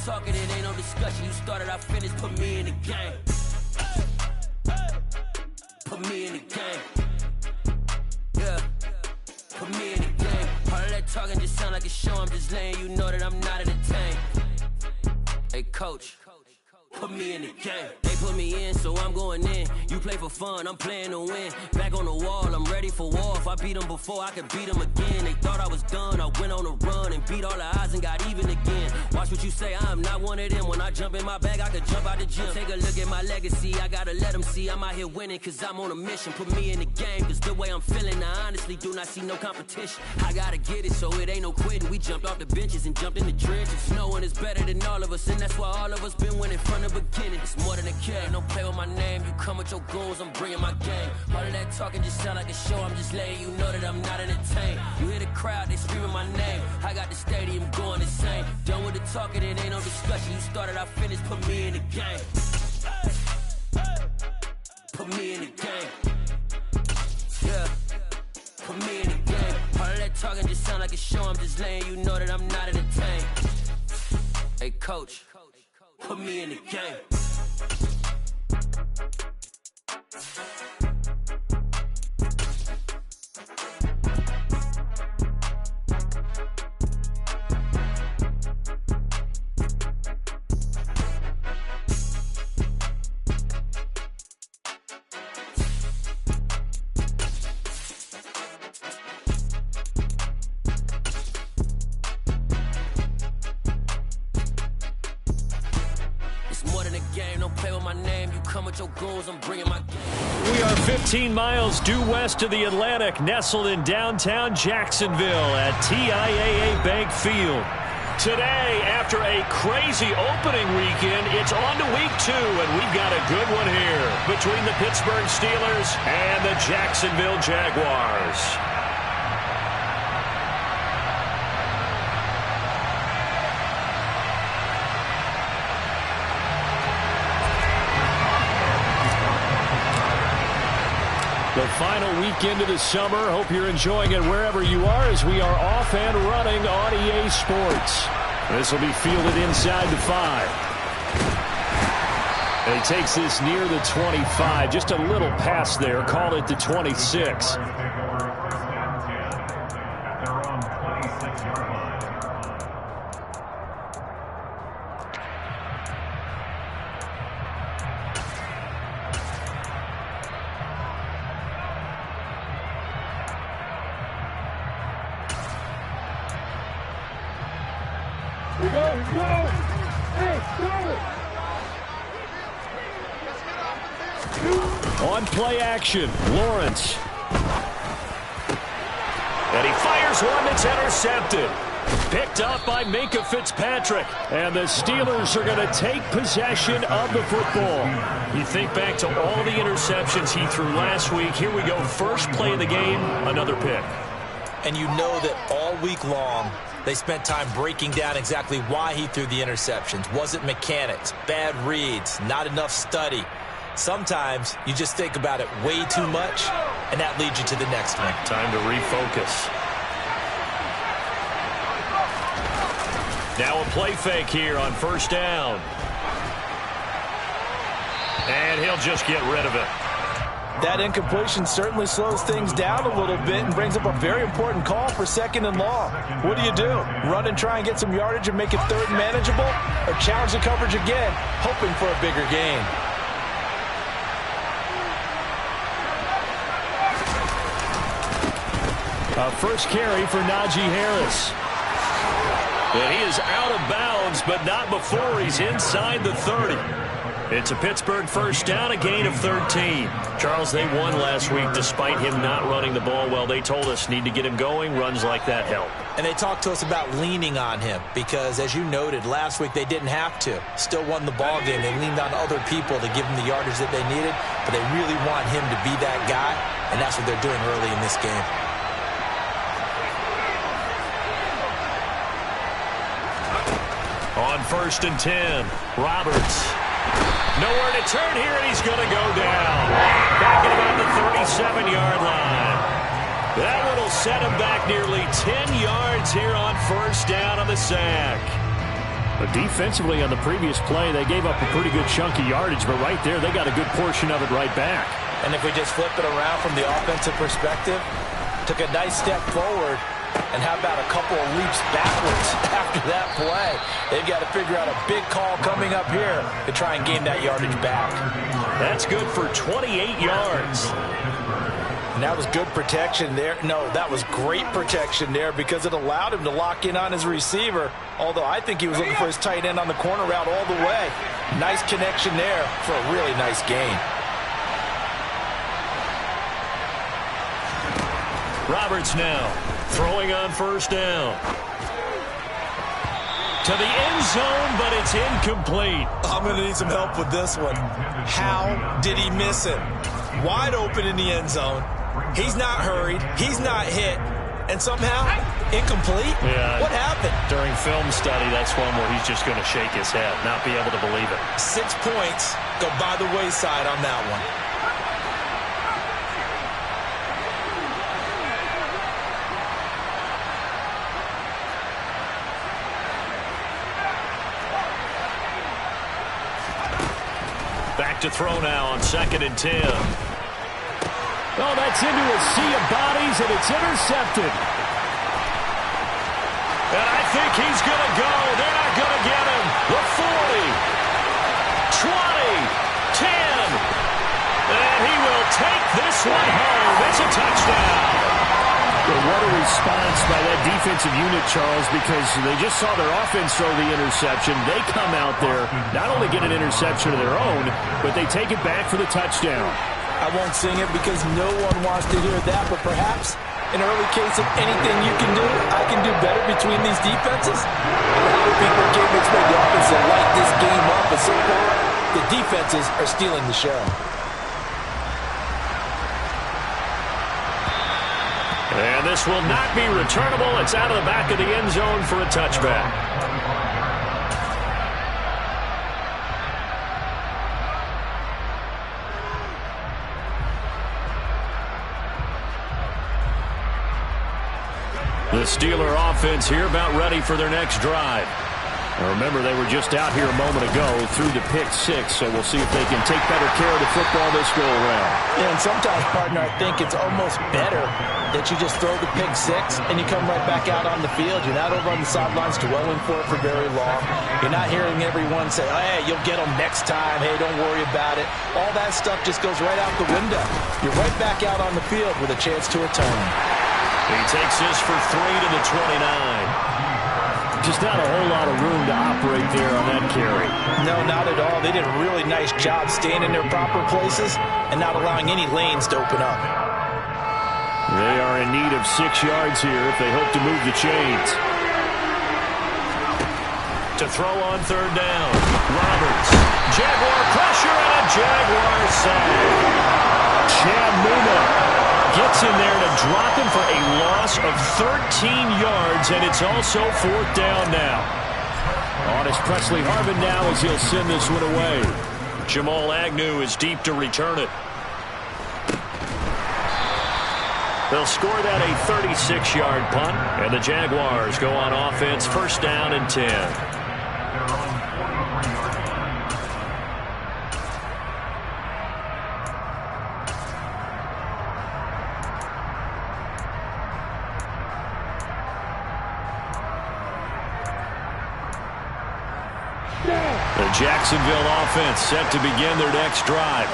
talking, it ain't no discussion. You started, I finished, put me in the game. Put me in the game. Yeah. Put me in the game. All of that talking just sound like a show. I'm just letting you know that I'm not entertained. Hey, coach. Put me in the game. They put me in, so I'm going in. You play for fun, I'm playing to win. Back on the wall, I'm ready for war. If I beat them before, I could beat them again. They thought I was done, I went on a run and beat all the odds and got even again. Watch what you say, I'm not one of them. When I jump in my bag, I could jump out the gym. Take a look at my legacy, I gotta let them see I'm out here winning, cause I'm on a mission. Put me in the game, cause the way I'm feeling, I honestly do not see no competition. I gotta get it, so it ain't no quitting. We jumped off the benches and jumped in the trenches. No one is better than all of us, and that's why all of us been winning from the beginning. It's more than a game, don't play with my name. You come with your goons, I'm bringing my game. All of that talking just sound like a show. I'm just letting you know that I'm not entertained. You hear the crowd, they screaming my name. I got the stadium going insane. Done with the talking, it ain't no discussion. You started, I finished, put me in the game. Put me in the game. Yeah. Put me in the game. All of that talking just sound like a show. I'm just letting you know that I'm not entertained. Hey, coach. Put me in the game. We are 15 miles due west of the Atlantic, nestled in downtown Jacksonville at TIAA Bank Field. Today, after a crazy opening weekend, it's on to week 2, and we've got a good one here between the Pittsburgh Steelers and the Jacksonville Jaguars. The final weekend of the summer. Hope you're enjoying it wherever you are as we are off and running on EA Sports. This will be fielded inside the 5. And he takes this near the 25. Just a little pass there. Call it the 26. On play action, Lawrence. And he fires one that's intercepted. Picked up by Minkah Fitzpatrick. And the Steelers are going to take possession of the football. You think back to all the interceptions he threw last week. Here we go, first play of the game, another pick. And you know that all week long, they spent time breaking down exactly why he threw the interceptions. Was it mechanics, bad reads, not enough study? Sometimes you just think about it way too much, and that leads you to the next one. Time to refocus. Now a play fake here on first down. And he'll just get rid of it. That incompletion certainly slows things down a little bit and brings up a very important call for 2nd and long. What do? Run and try and get some yardage and make it 3rd and manageable? Or challenge the coverage again, hoping for a bigger gain? A first carry for Najee Harris. And he is out of bounds, but not before he's inside the 30. It's a Pittsburgh first down, a gain of 13. Charles, they won last week despite him not running the ball well. They told us need to get him going. Runs like that help. And they talked to us about leaning on him because, as you noted, last week they didn't have to. Still won the ball game. They leaned on other people to give them the yardage that they needed, but they really want him to be that guy, and that's what they're doing early in this game. On 1st and 10, Roberts. Nowhere to turn here, and he's going to go down. Back at about the 37-yard line. That one will set him back nearly 10 yards here on first down on the sack. But defensively on the previous play, they gave up a pretty good chunk of yardage, but right there, they got a good portion of it right back. And if we just flip it around from the offensive perspective, took a nice step forward, and how about a couple of leaps backwards after that play? They've got to figure out a big call coming up here to try and gain that yardage back. That's good for 28 yards. And that was good protection there. No, that was great protection there because it allowed him to lock in on his receiver, although I think he was looking for his tight end on the corner route all the way. Nice connection there for a really nice gain. Roberts now throwing on first down. To the end zone, but it's incomplete. I'm going to need some help with this one. How did he miss it? Wide open in the end zone. He's not hurried. He's not hit. And somehow, incomplete? Yeah. What happened? During film study, that's one where he's just going to shake his head, not be able to believe it. 6 points go by the wayside on that one. Back to throw now on 2nd and 10. Oh, that's into a sea of bodies, and it's intercepted. And I think he's going to go. They're not going to get him. The 40, 20, 10. And he will take this one home. It's a touchdown. Well, what a response by that defensive unit, Charles, because they just saw their offense throw the interception. They come out there, not only get an interception of their own, but they take it back for the touchdown. I won't sing it because no one wants to hear that, but perhaps an early case of anything you can do, I can do better between these defenses. A lot of people can't expect the offense to light this game up, but so far, the defenses are stealing the show. And this will not be returnable. It's out of the back of the end zone for a touchback. The Steeler offense here about ready for their next drive. Now remember, they were just out here a moment ago through the pick 6, so we'll see if they can take better care of the football this go-around. Yeah, and sometimes, partner, I think it's almost better that you just throw the pick 6 and you come right back out on the field. You're not over on the sidelines dwelling for it for very long. You're not hearing everyone say, oh, hey, you'll get them next time. Hey, don't worry about it. All that stuff just goes right out the window. You're right back out on the field with a chance to return. He takes this for 3 to the 29. Just not a whole lot of room to operate there on that carry. No, not at all. They did a really nice job staying in their proper places and not allowing any lanes to open up. They are in need of 6 yards here if they hope to move the chains. To throw on 3rd down. Roberts. Jaguar pressure and a Jaguar sack. Chad Muma gets in there to drop him for a loss of 13 yards, and it's also 4th down now. On is Presley Harvin now as he'll send this one away. Jamal Agnew is deep to return it. They'll score that a 36-yard punt, and the Jaguars go on offense 1st down and 10. The Jacksonville offense set to begin their next drive.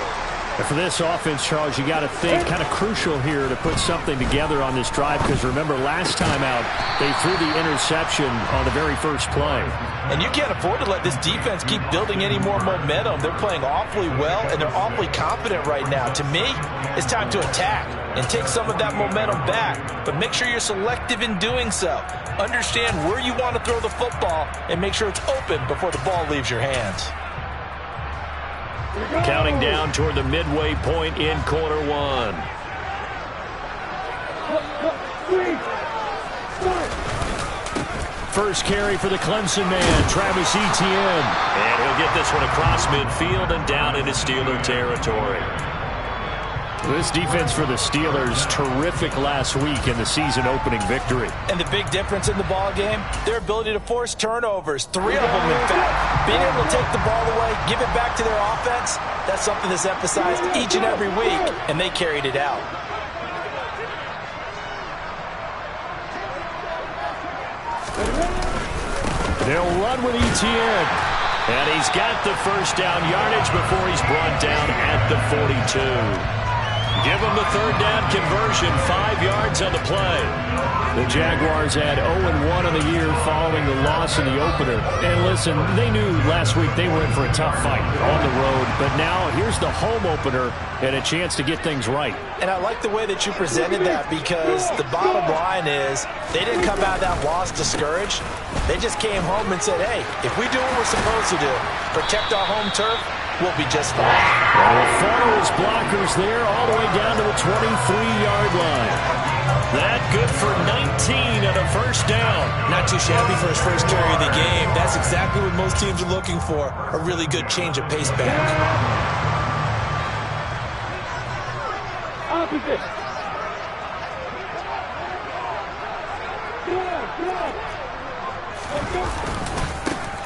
And for this offense, Charles, you got to think kind of crucial here to put something together on this drive because remember last time out they threw the interception on the very first play. And you can't afford to let this defense keep building any more momentum. They're playing awfully well and they're awfully confident right now. To me, it's time to attack and take some of that momentum back. But make sure you're selective in doing so. Understand where you want to throw the football and make sure it's open before the ball leaves your hands. Counting down toward the midway point in quarter 1. First carry for the Clemson man, Travis Etienne. And he'll get this one across midfield and down into Steeler territory. This defense for the Steelers, terrific last week in the season-opening victory. And the big difference in the ball game, their ability to force turnovers, 3 of them in fact. Being able to take the ball away, give it back to their offense, that's something that's emphasized each and every week, and they carried it out. They'll run with Etienne. And he's got the first down yardage before he's brought down at the 42. Give him the third down conversion, 5 yards on the play. The Jaguars had 0-1 on the year following the loss in the opener. And listen, they knew last week they were in for a tough fight on the road. But now here's the home opener and a chance to get things right. And I like the way that you presented that, because the bottom line is they didn't come out of that loss discouraged. They just came home and said, hey, if we do what we're supposed to do, protect our home turf, we'll be just fine. And we'll follow his blockers there all the way down to the 23-yard line. That good for 19 and a first down. Not too shabby for his first carry of the game. That's exactly what most teams are looking for, a really good change of pace back. Opposite.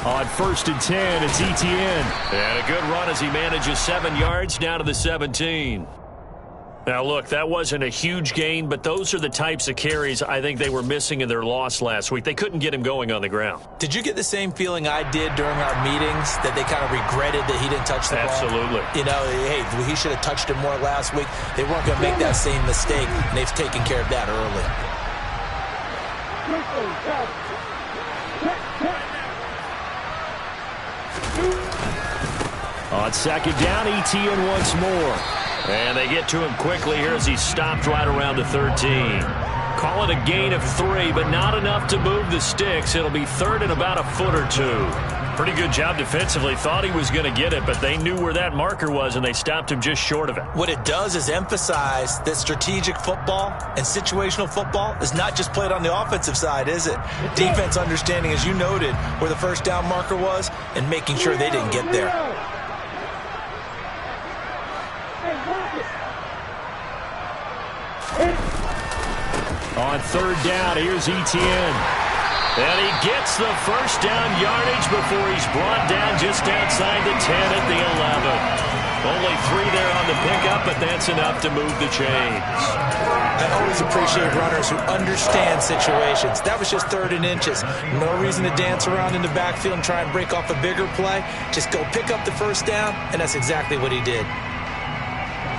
On 1st and 10, it's Etienne. And a good run as he manages 7 yards down to the 17. Now, look, that wasn't a huge gain, but those are the types of carries I think they were missing in their loss last week. They couldn't get him going on the ground. Did you get the same feeling I did during our meetings, that they kind of regretted that he didn't touch the ball? Absolutely. You know, hey, he should have touched it more last week. They weren't going to make that same mistake, and they've taken care of that early. On 2nd down, Etienne once more. And they get to him quickly here as he's stopped right around the 13. Call it a gain of 3, but not enough to move the sticks. It'll be 3rd and about a foot or 2. Pretty good job defensively. Thought he was going to get it, but they knew where that marker was, and they stopped him just short of it. What it does is emphasize that strategic football and situational football is not just played on the offensive side, is it? Defense understanding, as you noted, where the first down marker was and making sure they didn't get there. On 3rd down, here's Etienne. And he gets the first down yardage before he's brought down just outside the 10 at the 11. Only 3 there on the pickup, but that's enough to move the chains. I always appreciate runners who understand situations. That was just 3rd and inches. No reason to dance around in the backfield and try and break off a bigger play. Just go pick up the first down, and that's exactly what he did.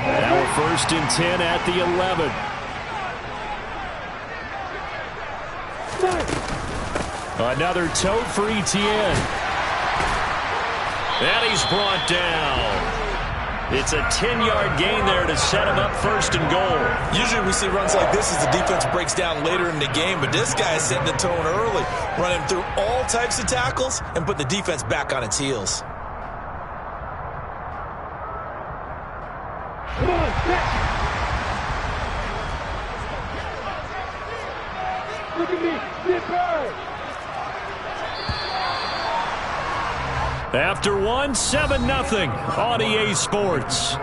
Now we're 1st and 10 at the 11. Another tote for Etienne. And he's brought down. It's a 10-yard gain there to set him up 1st and goal. Usually we see runs like this as the defense breaks down later in the game, but this guy is setting the tone early, running through all types of tackles and put the defense back on its heels. Come on, look at me, Zipper! After 1, 7-0 on EA Sports.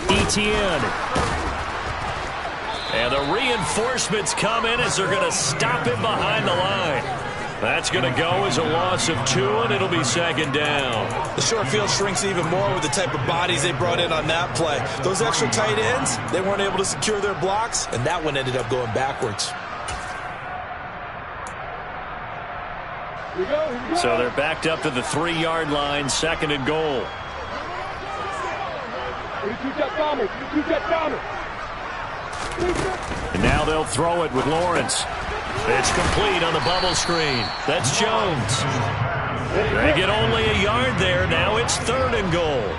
Etienne. And the reinforcements come in as they're going to stop him behind the line. That's going to go as a loss of 2, and it'll be 2nd down. The short field shrinks even more with the type of bodies they brought in on that play. Those extra tight ends, they weren't able to secure their blocks, and that one ended up going backwards. So they're backed up to the 3-yard line, 2nd and goal. And now they'll throw it with Lawrence. It's complete on the bubble screen. That's Jones. They get only a yard there. Now it's 3rd and goal.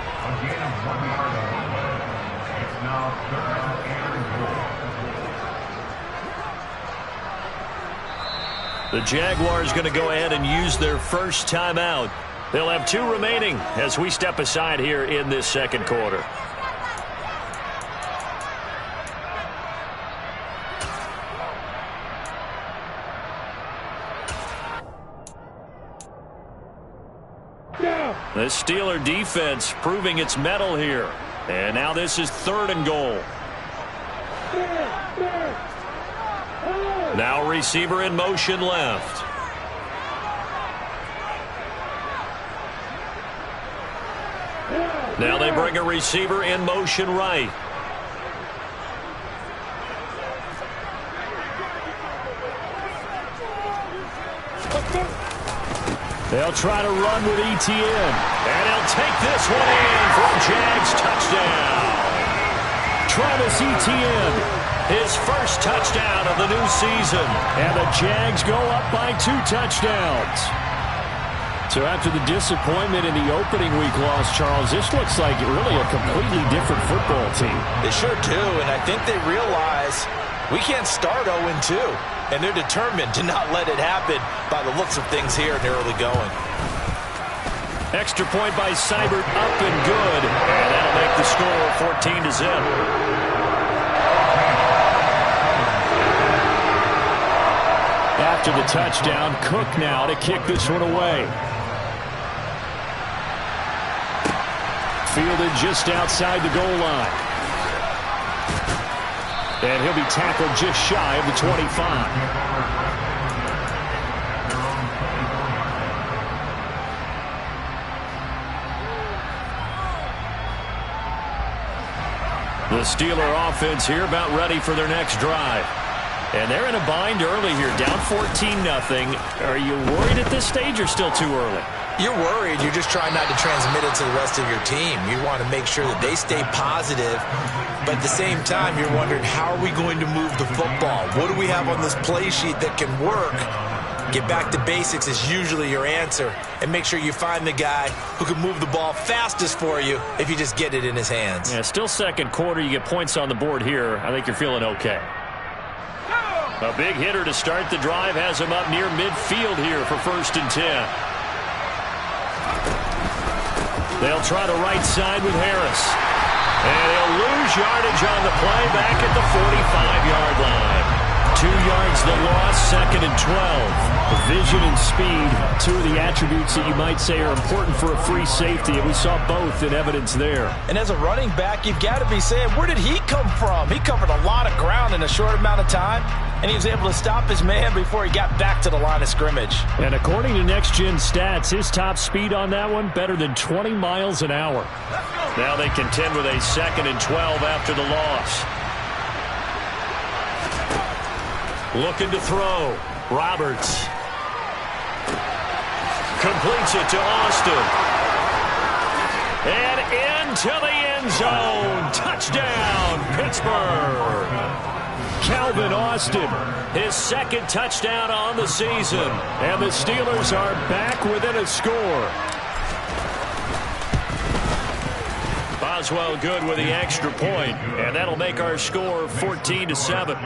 The Jaguars going to go ahead and use their first timeout. They'll have 2 remaining as we step aside here in this second quarter. The Steeler defense proving its mettle here. And now this is 3rd and goal. Now receiver in motion left. Now they bring a receiver in motion right. They'll try to run with ETN. And he'll take this one in for a Jags touchdown. Travis Etienne, his first touchdown of the new season. And the Jags go up by 2 touchdowns. So after the disappointment in the opening week loss, Charles, this looks like really a completely different football team. They sure do, and I think they realize we can't start 0-2. And they're determined to not let it happen by the looks of things here in the early going. Extra point by Seibert, up and good. And that'll make the score 14-0. After the touchdown, Cook now to kick this one away. Fielded just outside the goal line. And he'll be tackled just shy of the 25. The Steeler offense here about ready for their next drive. And they're in a bind early here, down 14-0. Are you worried at this stage or still too early? You're worried. You're just trying not to transmit it to the rest of your team. You want to make sure that they stay positive. But at the same time, you're wondering, how are we going to move the football? What do we have on this play sheet that can work? Get back to basics is usually your answer. And make sure you find the guy who can move the ball fastest for you if you just get it in his hands. Yeah, still second quarter. You get points on the board here. I think you're feeling okay. A big hitter to start the drive has him up near midfield here for 1st and 10. They'll try to right side with Harris. And he'll lose yardage on the play back at the 45-yard line. 2 yards the loss, 2nd and 12. Vision and speed, 2 of the attributes that you might say are important for a free safety, and we saw both in evidence there. And as a running back, you've got to be saying, where did he come from? He covered a lot of ground in a short amount of time, and he was able to stop his man before he got back to the line of scrimmage. And according to Next Gen Stats, his top speed on that one, better than 20 miles an hour. Now they contend with a 2nd and 12 after the loss. Looking to throw. Roberts. Completes it to Austin. And into the end zone. Touchdown, Pittsburgh. Calvin Austin, his 2nd touchdown on the season. And the Steelers are back within a score. Boswell good with the extra point, and that'll make our score 14-7.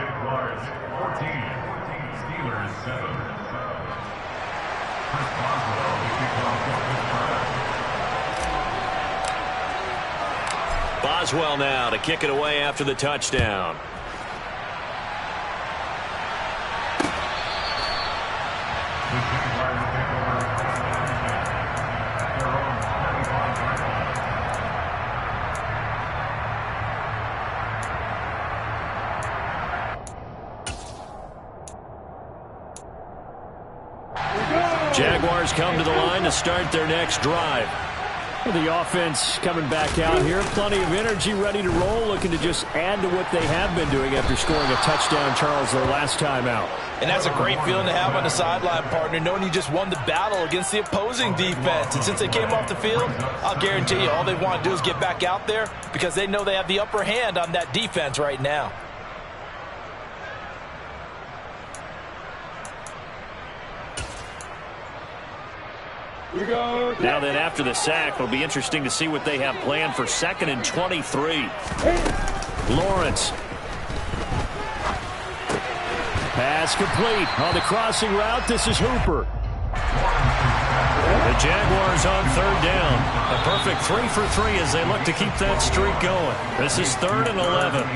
Boswell now to kick it away after the touchdown. Jaguars come to the line to start their next drive. The offense coming back out here. Plenty of energy, ready to roll, looking to just add to what they have been doing after scoring a touchdown, Charles, their last time out. And that's a great feeling to have on the sideline, partner, knowing you just won the battle against the opposing defense. And since they came off the field, I'll guarantee you all they want to do is get back out there because they know they have the upper hand on that defense right now. Now then, after the sack, it'll be interesting to see what they have planned for 2nd and 23. Lawrence. Pass complete on the crossing route. This is Hooper. The Jaguars on third down. A perfect 3 for 3 as they look to keep that streak going. This is 3rd and 11.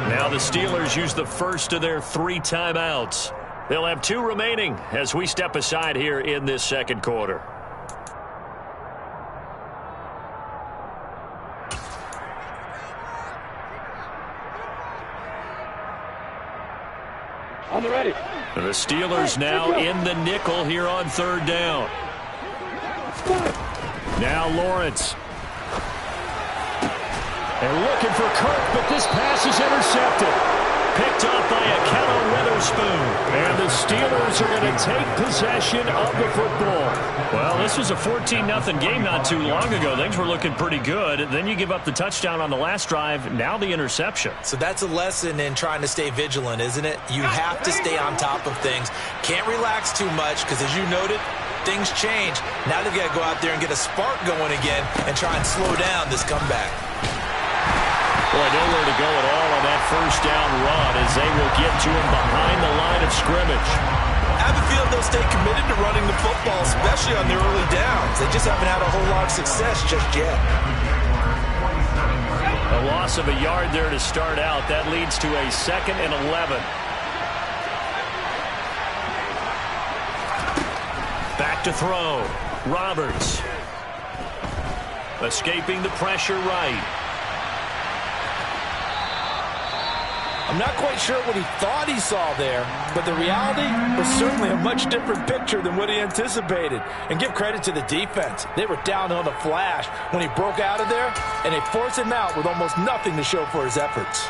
Now the Steelers use the first of their 3 timeouts. They'll have 2 remaining as we step aside here in this second quarter. On the ready. The Steelers now in the nickel here on third down. Now Lawrence. They're looking for Kirk, but this pass is intercepted. Picked off by Akello Witherspoon. And the Steelers are going to take possession of the football. Well, this was a 14-0 game not too long ago. Things were looking pretty good. Then you give up the touchdown on the last drive. Now the interception. So that's a lesson in trying to stay vigilant, isn't it? You have to stay on top of things. Can't relax too much because, as you noted, things change. Now they've got to go out there and get a spark going again and try and slow down this comeback. Boy, nowhere to go at all on that first down run as they will get to him behind the line of scrimmage. I have a feeling they'll stay committed to running the football, especially on their early downs. They just haven't had a whole lot of success just yet. A loss of a yard there to start out. That leads to a 2nd and 11. Back to throw. Roberts. Escaping the pressure right. I'm not quite sure what he thought he saw there, but the reality was certainly a much different picture than what he anticipated. And give credit to the defense. They were down on the flash when he broke out of there, and they forced him out with almost nothing to show for his efforts.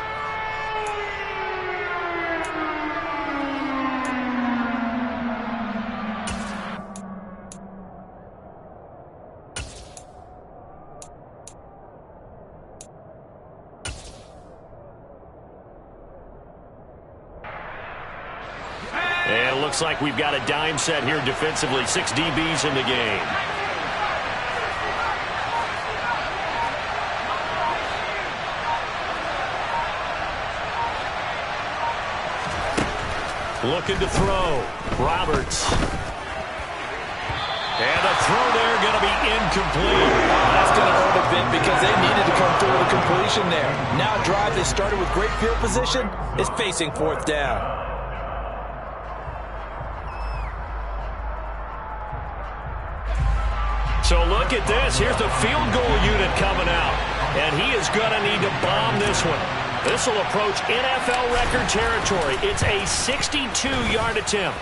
And it looks like we've got a dime set here defensively. 6 DBs in the game. Looking to throw. Roberts. And a throw there going to be incomplete. That's going to hurt a bit because they needed to come through with a completion there. Now a drive they started with great field position is facing 4th down. So look at this. Here's the field goal unit coming out. And he is going to need to bomb this one. This will approach NFL record territory. It's a 62-yard attempt.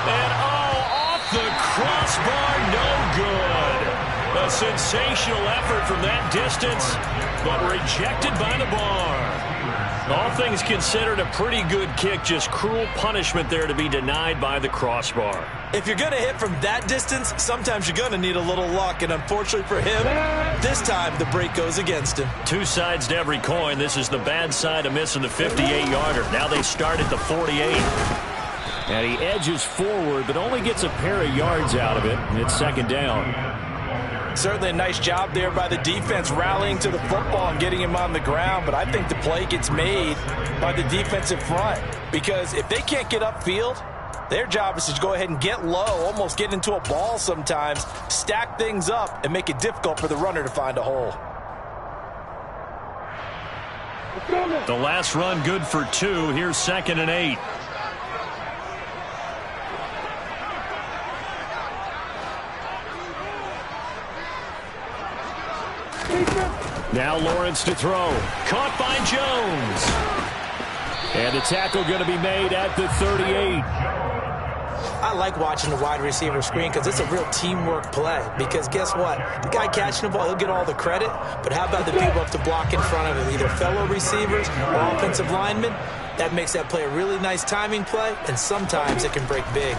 And, off the crossbar, no good. A sensational effort from that distance, but rejected by the bar. All things considered, a pretty good kick. Just cruel punishment there to be denied by the crossbar. If you're going to hit from that distance, sometimes you're going to need a little luck. And unfortunately for him, this time the break goes against him. 2 sides to every coin. This is the bad side of missing the 58-yarder. Now they start at the 48. And he edges forward, but only gets a pair of yards out of it. And it's 2nd down. Certainly a nice job there by the defense rallying to the football and getting him on the ground, but I think the play gets made by the defensive front because if they can't get upfield, their job is to go ahead and get low, almost get into a ball sometimes, stack things up, and make it difficult for the runner to find a hole. The last run good for 2. Here's 2nd and 8. Now Lawrence to throw. Caught by Jones. And the tackle going to be made at the 38. I like watching the wide receiver screen because it's a real teamwork play. Because guess what? The guy catching the ball, he'll get all the credit. But how about the people up to block in front of him, either fellow receivers or offensive linemen? That makes that play a really nice timing play, and sometimes it can break big.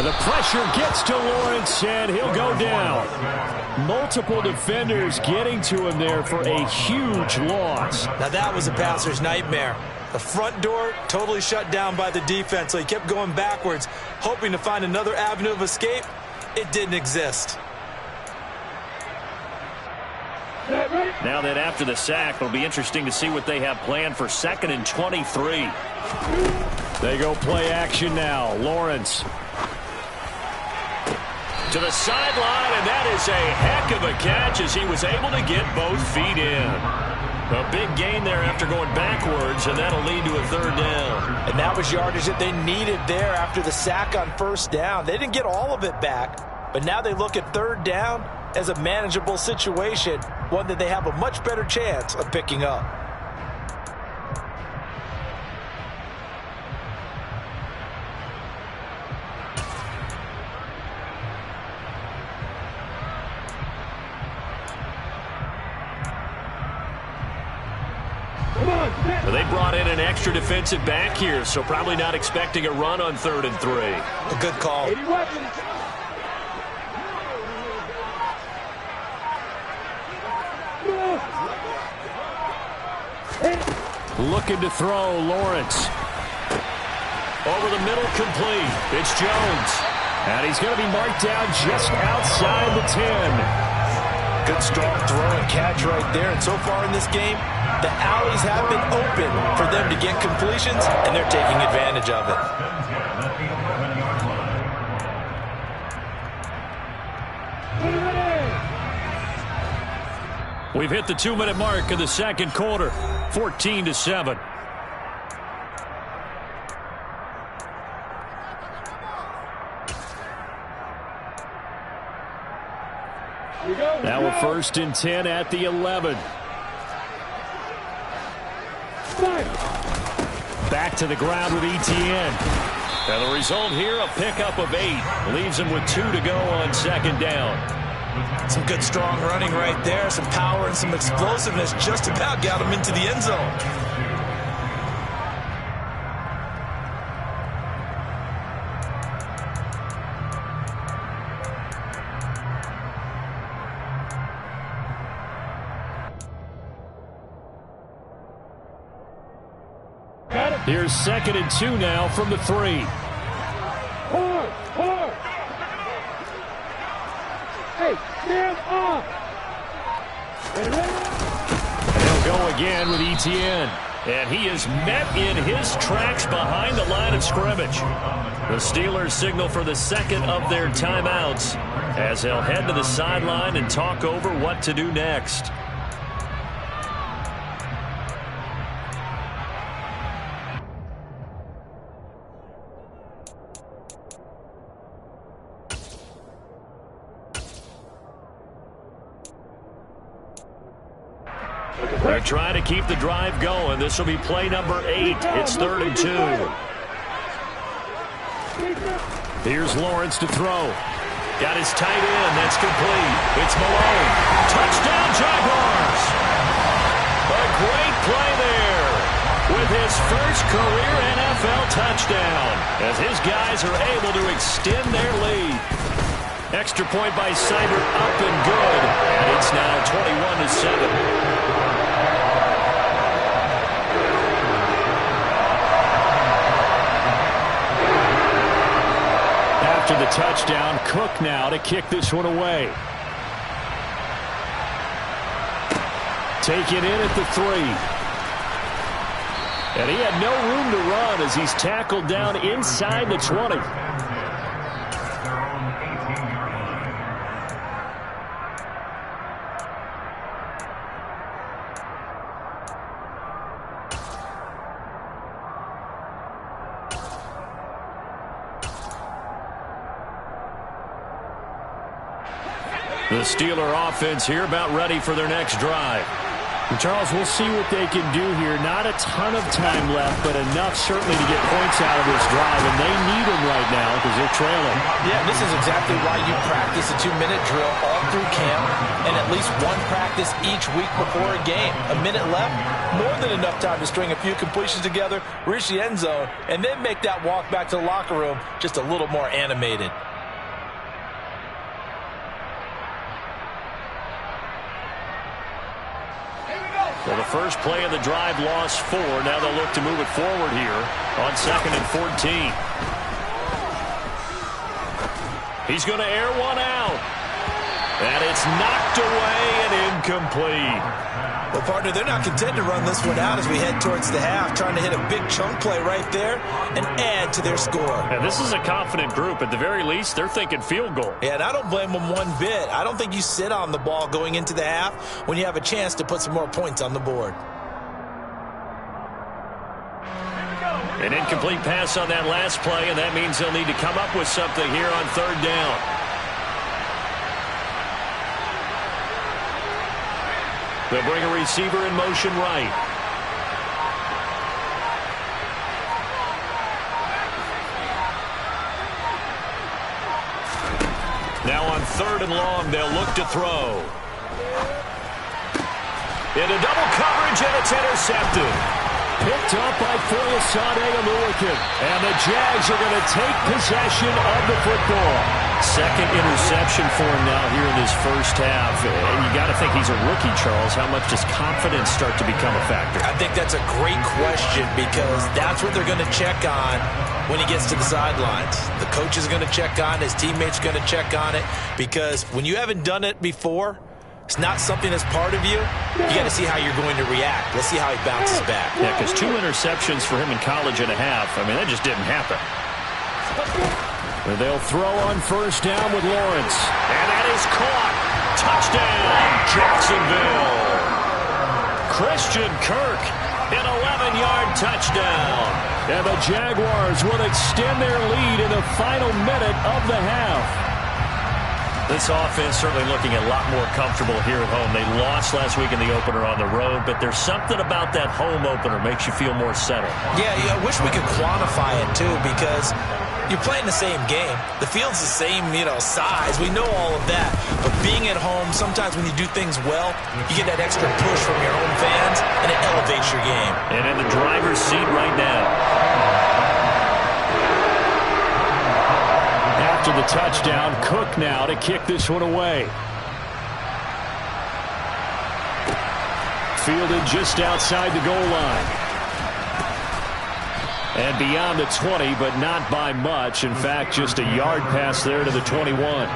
The pressure gets to Lawrence, and he'll go down. Multiple defenders getting to him there for a huge loss. Now that was a passer's nightmare. The front door totally shut down by the defense, so he kept going backwards, hoping to find another avenue of escape. It didn't exist. Now that after the sack, it'll be interesting to see what they have planned for 2nd and 23. They go play action now. Lawrence to the sideline, and that is a heck of a catch as he was able to get both feet in. A big gain there after going backwards, and that'll lead to a 3rd down. And that was yardage that they needed there after the sack on 1st down. They didn't get all of it back, but now they look at 3rd down as a manageable situation, one that they have a much better chance of picking up. Well, they brought in an extra defensive back here, so probably not expecting a run on 3rd and 3. A good call. Looking to throw, Lawrence. Over the middle, complete. It's Jones. And he's going to be marked down just outside the 10. Good strong throw and catch right there. And so far in this game, the alleys have been open for them to get completions, and they're taking advantage of it. We've hit the 2-minute mark of the 2nd quarter. 14-7. Now a 1st and 10 at the 11. Back to the ground with Etienne. And the result here, a pickup of 8. Leaves him with 2 to go on 2nd down. Some good strong running right there. Some power and some explosiveness just about got him into the end zone. Here's 2nd and 2 now from the 3. Hey, stand up! And he'll go again with Etienne. And he is met in his tracks behind the line of scrimmage. The Steelers signal for the 2nd of their timeouts as they'll head to the sideline and talk over what to do next. They're trying to keep the drive going. This will be play number 8. It's 3rd and 2. Here's Lawrence to throw. Got his tight end. That's complete. It's Malone. Touchdown, Jaguars. A great play there with his first career NFL touchdown as his guys are able to extend their lead. Extra point by Seibert, up and good. And it's now 21-7. After the touchdown, Cook now to kick this one away. Taken in at the 3. And he had no room to run as he's tackled down inside the 20. The Steeler offense here about ready for their next drive. And Charles, we'll see what they can do here. Not a ton of time left, but enough certainly to get points out of this drive, and they need them right now because they're trailing. Yeah, this is exactly why you practice a 2-minute drill all through camp and at least one practice each week before a game. A minute left, more than enough time to string a few completions together, reach the end zone, and then make that walk back to the locker room just a little more animated. Well, the first play of the drive lost 4. Now they'll look to move it forward here on 2nd and 14. He's going to air one out. And it's knocked away and incomplete. Well, partner, they're not content to run this one out as we head towards the half, trying to hit a big chunk play right there and add to their score. And this is a confident group. At the very least, they're thinking field goal. Yeah, and I don't blame them one bit. I don't think you sit on the ball going into the half when you have a chance to put some more points on the board. An incomplete pass on that last play, and that means they'll need to come up with something here on third down. They'll bring a receiver in motion right. Now on third and long, they'll look to throw. Into double coverage, and it's intercepted. Picked up by Foyesade Aluakin. And the Jags are going to take possession of the football. Second interception for him now here in his first half. And you got to think he's a rookie, Charles. How much does confidence start to become a factor? I think that's a great question because that's what they're going to check on when he gets to the sidelines. The coach is going to check on, his teammates are going to check on it, because when you haven't done it before, it's not something that's part of you. You got to see how you're going to react. Let's see how he bounces back. Yeah, because 2 interceptions for him in college and a half. I mean, that just didn't happen. They'll throw on first down with Lawrence. And that is caught. Touchdown, Jacksonville. Christian Kirk, an 11-yard touchdown. And the Jaguars will extend their lead in the final minute of the half. This offense certainly looking a lot more comfortable here at home. They lost last week in the opener on the road, but there's something about that home opener makes you feel more settled. Yeah, I wish we could quantify it, too, because you're playing the same game. The field's the same, size. We know all of that. But being at home, sometimes when you do things well, you get that extra push from your home fans, and it elevates your game. And in the driver's seat right now. After the touchdown, Cook now to kick this one away. Fielded just outside the goal line. And beyond the 20, but not by much. In fact, just a yard pass there to the 21.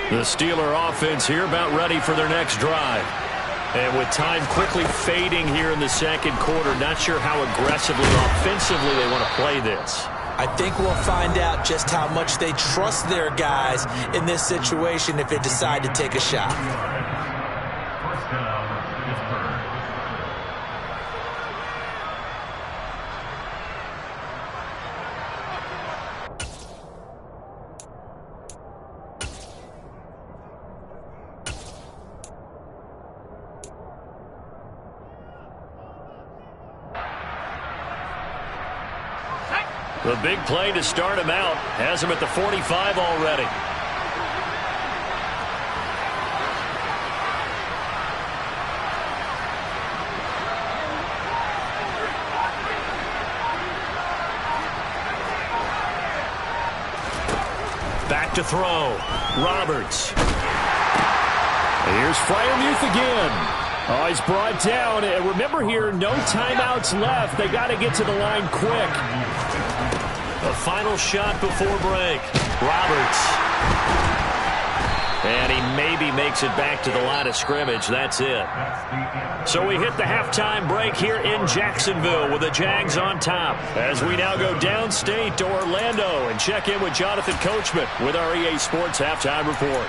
The Steeler offense here about ready for their next drive. And with time quickly fading here in the second quarter, not sure how aggressively offensively they want to play this. I think we'll find out just how much they trust their guys in this situation if they decide to take a shot. The big play to start him out has him at the 45 already. Back to throw. Roberts. Here's Freiermuth again. Oh, he's brought down. Remember here, no timeouts left. They got to get to the line quick. The final shot before break. Roberts. And he maybe makes it back to the line of scrimmage. That's it. So we hit the halftime break here in Jacksonville with the Jags on top. As we now go downstate to Orlando and check in with Jonathan Coachman with our EA Sports Halftime Report.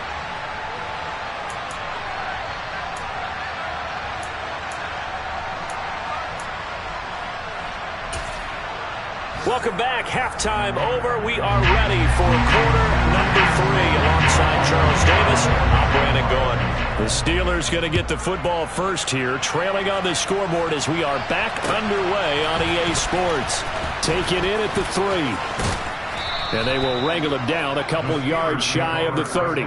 Welcome back. Halftime over. We are ready for quarter number 3. Alongside Charles Davis, I'm Brandon Gaudin. The Steelers going to get the football first here, trailing on the scoreboard as we are back underway on EA Sports. Take it in at the 3. And they will wrangle him down a couple yards shy of the 30.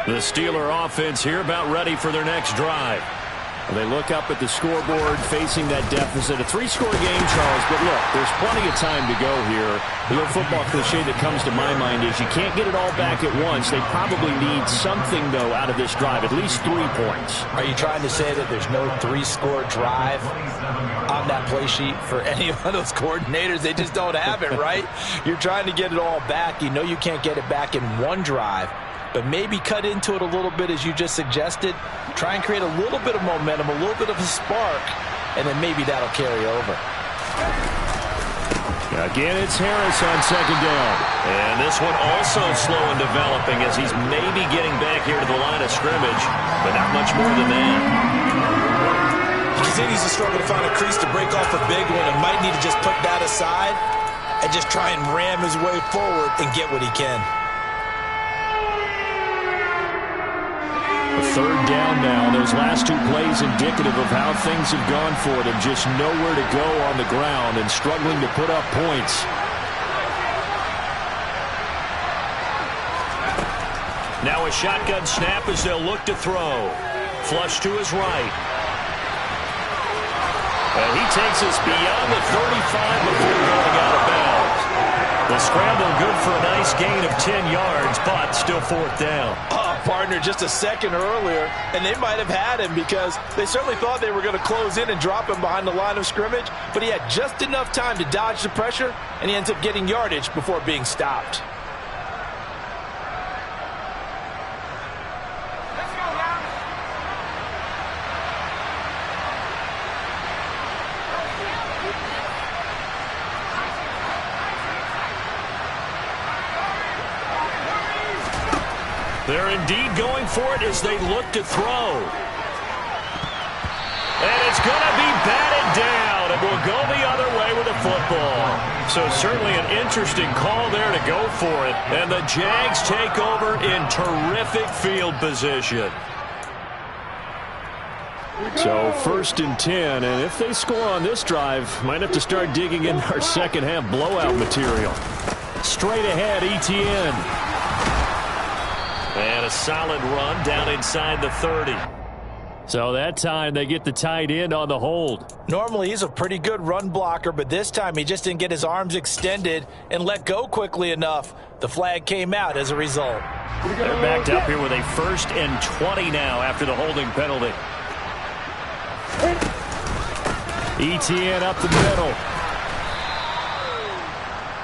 The Steeler offense here about ready for their next drive. They look up at the scoreboard facing that deficit. A 3-score game, Charles, but look, there's plenty of time to go here. The old football cliche that comes to my mind is you can't get it all back at once. They probably need something, though, out of this drive, at least 3 points. Are you trying to say that there's no 3-score drive on that play sheet for any of those coordinators? They just don't have it, right? You're trying to get it all back. You know you can't get it back in one drive. But maybe cut into it a little bit as you just suggested. Try and create a little bit of momentum, a little bit of a spark, and then maybe that'll carry over. Again, it's Harris on second down. And this one also slow in developing as he's maybe getting back here to the line of scrimmage, but not much more than that. He continues to struggle to find a crease to break off a big one and might need to just put that aside and just try and ram his way forward and get what he can. Third down now. Those last 2 plays indicative of how things have gone for them. Just nowhere to go on the ground and struggling to put up points. Now a shotgun snap as they'll look to throw. Flush to his right. And he takes us beyond the 35 before going out of bounds. The scramble good for a nice gain of 10 yards, but still 4th down. Partner, just a second earlier, and they might have had him because they certainly thought they were going to close in and drop him behind the line of scrimmage, but he had just enough time to dodge the pressure, and he ends up getting yardage before being stopped. They're indeed going for it as they look to throw. And it's going to be batted down, and will go the other way with the football. So certainly an interesting call there to go for it. And the Jags take over in terrific field position. So 1st and 10, and if they score on this drive, might have to start digging in our second half blowout material. Straight ahead, ETN. And a solid run down inside the 30. So that time they get the tight end on the hold. Normally he's a pretty good run blocker, but this time he just didn't get his arms extended and let go quickly enough. The flag came out as a result. They're backed up here with a 1st and 20 now after the holding penalty. ETN up the middle.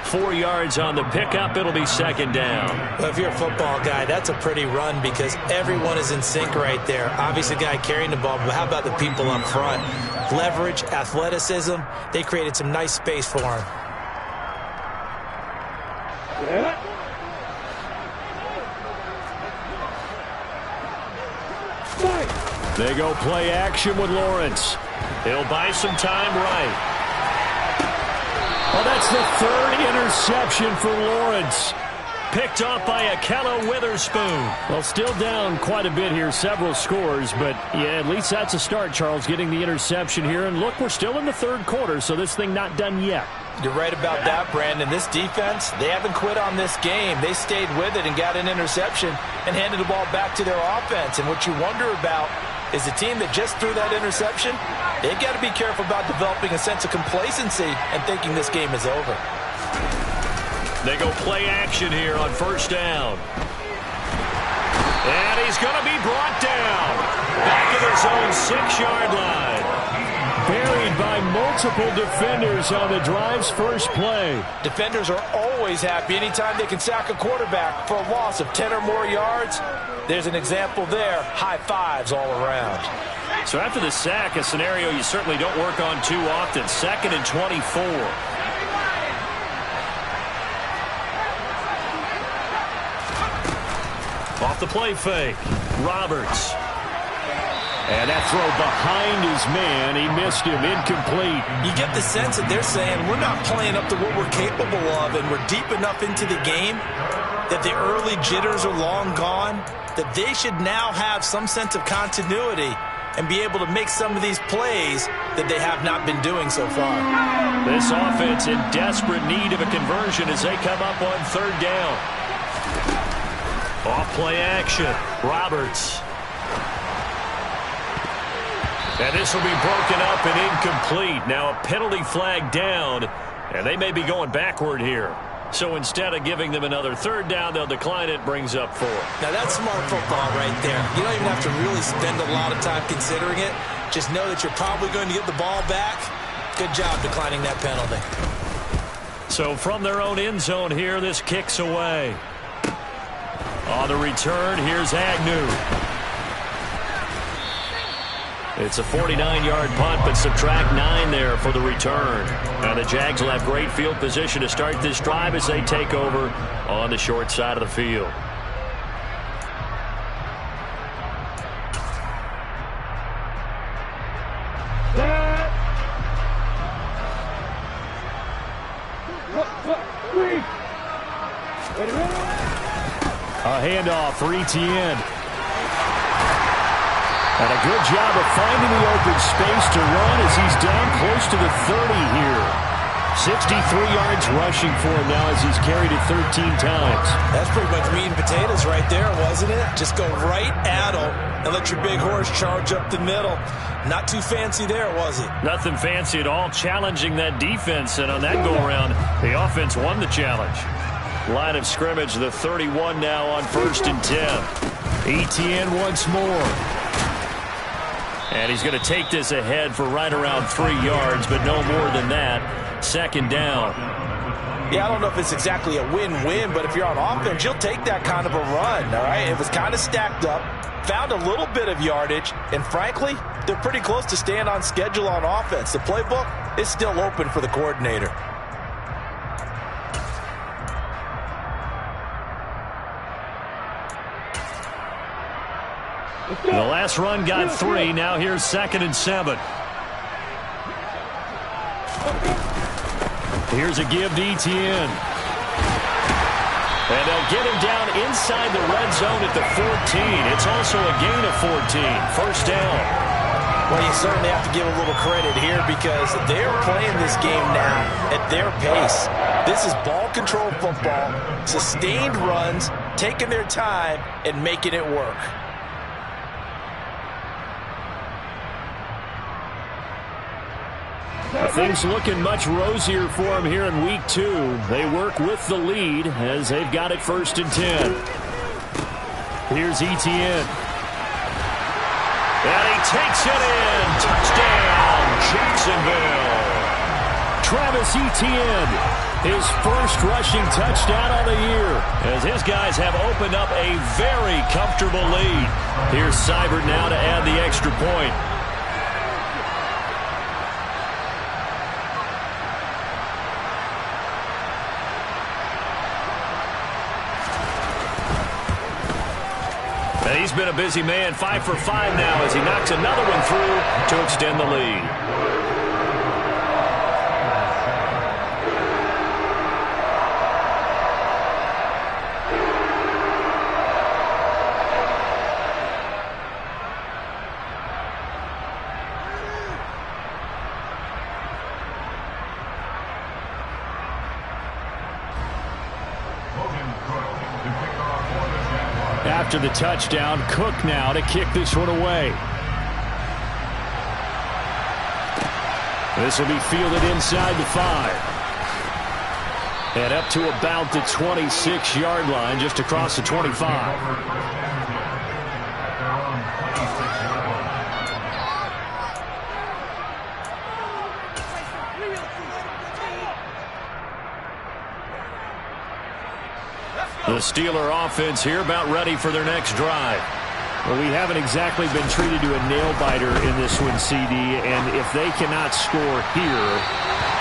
4 yards on the pickup. It'll be 2nd down. Well, if you're a football guy, that's a pretty run because everyone is in sync right there. Obviously, the guy carrying the ball, but how about the people up front? Leverage, athleticism. They created some nice space for him. They go play action with Lawrence. He'll buy some time right. Well, that's the 3rd interception for Lawrence. Picked off by Akella Witherspoon. Well, still down quite a bit here, several scores, but yeah, at least that's a start, Charles, getting the interception here. And look, we're still in the 3rd quarter, so this thing not done yet. You're right about that, Brandon. This defense, they haven't quit on this game. They stayed with it and got an interception and handed the ball back to their offense. And what you wonder about is the team that just threw that interception, they've got to be careful about developing a sense of complacency and thinking this game is over. They go play action here on 1st down. And he's going to be brought down. Back at his own 6-yard line. Buried by multiple defenders on the drive's first play. Defenders are always happy anytime they can sack a quarterback for a loss of 10 or more yards. There's an example there. High fives all around. So after the sack, a scenario you certainly don't work on too often. 2nd and 24. Off the play fake. Roberts. And that throw behind his man. He missed him. Incomplete. You get the sense that they're saying we're not playing up to what we're capable of, and we're deep enough into the game that the early jitters are long gone, that they should now have some sense of continuity and be able to make some of these plays that they have not been doing so far. This offense in desperate need of a conversion as they come up on 3rd down. Off play action. Roberts. And this will be broken up and incomplete. Now a penalty flag down, and they may be going backward here. So instead of giving them another third down, they'll decline it, brings up 4. Now that's smart football right there. You don't even have to really spend a lot of time considering it. Just know that you're probably going to get the ball back. Good job declining that penalty. So from their own end zone here, this kicks away. On the return, here's Agnew. It's a 49-yard punt, but subtract 9 there for the return. Now the Jags will have great field position to start this drive as they take over on the short side of the field. A handoff for Etienne. And a good job of finding the open space to run as he's down close to the 30 here. 63 yards rushing for him now as he's carried it 13 times. That's pretty much meat and potatoes right there, wasn't it? Just go right at him and let your big horse charge up the middle. Not too fancy there, was it? Nothing fancy at all, challenging that defense. And on that go-around, the offense won the challenge. Line of scrimmage, the 31 now on 1st and 10. Etienne once more. And he's going to take this ahead for right around 3 yards, but no more than that. 2nd down. Yeah, I don't know if it's exactly a win-win, but if you're on offense, you'll take that kind of a run, all right? It was kind of stacked up, found a little bit of yardage, and frankly, they're pretty close to staying on schedule on offense. The playbook is still open for the coordinator. The last run got 3. Now here's 2nd and 7. Here's a give to Etienne. And they'll get him down inside the red zone at the 14. It's also a gain of 14. 1st down. Well, you certainly have to give a little credit here because they're playing this game now at their pace. This is ball control football, sustained runs, taking their time, and making it work. Things looking much rosier for them here in week 2. They work with the lead as they've got it 1st and 10. Here's Etienne. And he takes it in. Touchdown, Jacksonville. Travis Etienne, his first rushing touchdown on the year, as his guys have opened up a very comfortable lead. Here's Seibert now to add the extra point. He's been a busy man, 5 for 5 now as he knocks another one through to extend the lead. After the touchdown, Cook now to kick this one away. This will be fielded inside the 5. And up to about the 26-yard line, just across the 25. The Steeler offense here about ready for their next drive. Well, we haven't exactly been treated to a nail-biter in this one, CD, and if they cannot score here,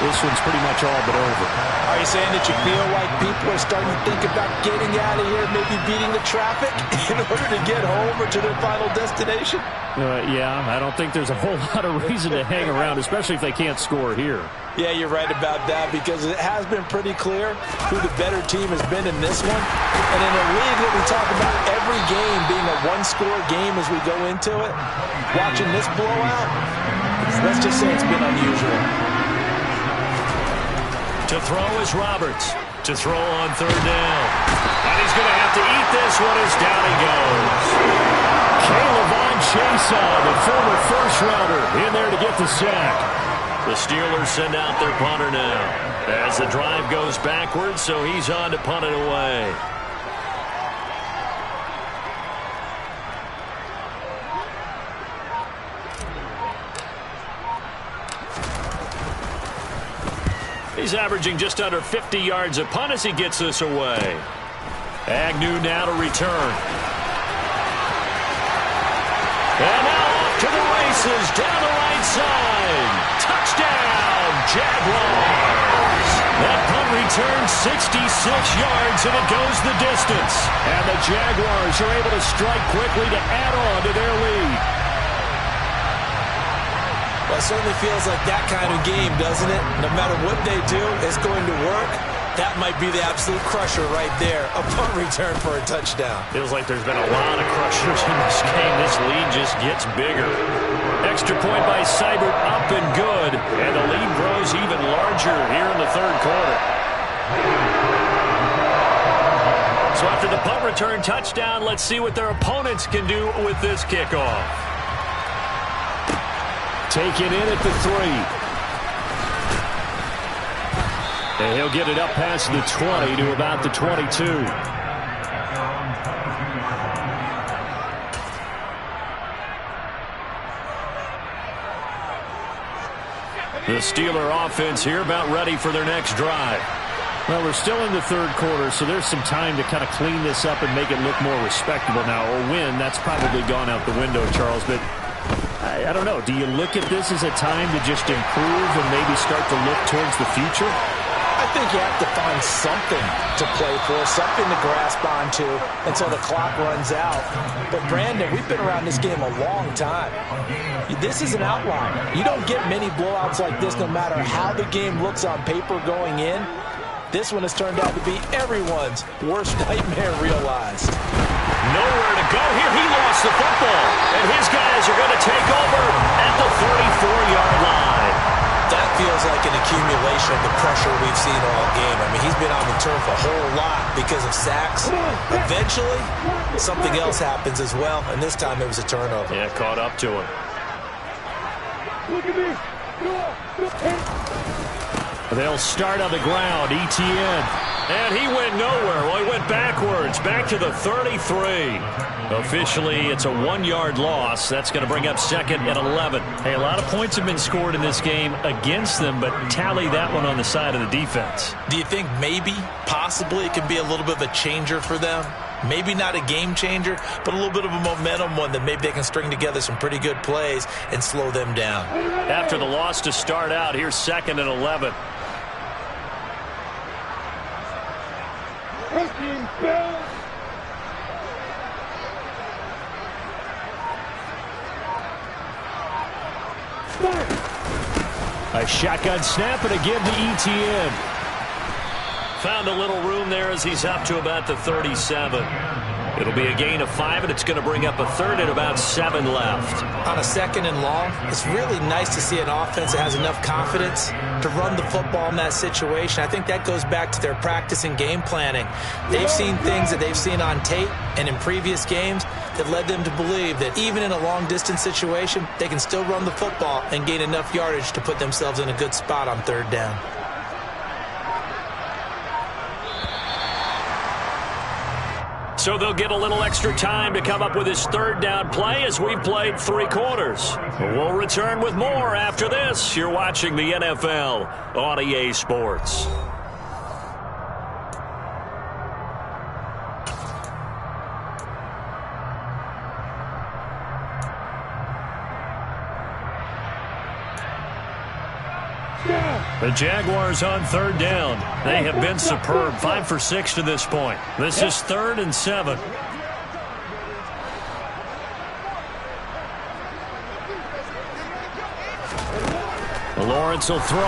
this one's pretty much all but over. Are you saying that you feel like people are starting to think about getting out of here, maybe beating the traffic in order to get home or to their final destination? Yeah, I don't think there's a whole lot of reason to hang around, especially if they can't score here. Yeah, you're right about that because it has been pretty clear who the better team has been in this one. And in a league that we talk about every game being a one-score game as we go into it, watching this blowout, let's just say it's been unusual. To To throw is Roberts. To throw on third down. And he's going to have to eat this one as down he goes. Kayvon Chason, the former first-rounder, in there to get the sack. The Steelers send out their punter now. As the drive goes backwards, so he's on to punt it away. He's averaging just under 50 yards a punt as he gets this away. Agnew now to return. And now off to the races down the right side. Touchdown, Jaguars. That punt returns 66 yards, and it goes the distance. And the Jaguars are able to strike quickly to add on to their lead. Well, it certainly feels like that kind of game, doesn't it? No matter what they do, it's going to work. That might be the absolute crusher right there. A punt return for a touchdown. Feels like there's been a lot of crushers in this game. This lead just gets bigger. Extra point by Seibert, up and good. And the lead grows even larger here in the third quarter. So after the punt return touchdown, let's see what their opponents can do with this kickoff. Taken in at the 3. And he'll get it up past the 20 to about the 22. The Steeler offense here about ready for their next drive. Well, we're still in the third quarter, so there's some time to kind of clean this up and make it look more respectable now. Or win, that's probably gone out the window, Charles. But I don't know. Do you look at this as a time to just improve and maybe start to look towards the future? I think you have to find something to play for, something to grasp onto until the clock runs out. But, Brandon, we've been around this game a long time. This is an outlier. You don't get many blowouts like this no matter how the game looks on paper going in. This one has turned out to be everyone's worst nightmare realized. Nowhere to go here. He lost the football. And his guys are going to take over at the 34-yard line. That feels like an accumulation of the pressure we've seen all game. I mean, he's been on the turf a whole lot because of sacks. Eventually, something else happens as well, and this time it was a turnover. Yeah, caught up to him. Look at me. They'll start on the ground. Etienne. And he went nowhere. Well, he went backwards, back to the 33. Officially, it's a 1-yard loss. That's going to bring up second and 11. Hey, a lot of points have been scored in this game against them, but tally that one on the side of the defense. Do you think maybe, possibly, it can be a little bit of a changer for them? Maybe not a game changer, but a little bit of a momentum one that maybe they can string together some pretty good plays and slow them down. After the loss to start out, here's second and 11. A shotgun snap and again to Etienne. Found a little room there as he's up to about the 37. It'll be a gain of 5, and it's going to bring up a third and about 7 left. On a second and long, it's really nice to see an offense that has enough confidence to run the football in that situation. I think that goes back to their practice and game planning. They've seen things that they've seen on tape and in previous games that led them to believe that even in a long-distance situation, they can still run the football and gain enough yardage to put themselves in a good spot on third down. So they'll get a little extra time to come up with his third down play as we've played 3 quarters. We'll return with more after this. You're watching the NFL on EA Sports. The Jaguars on third down. They have been superb. 5 for 6 to this point. This is 3rd and 7. Lawrence will throw.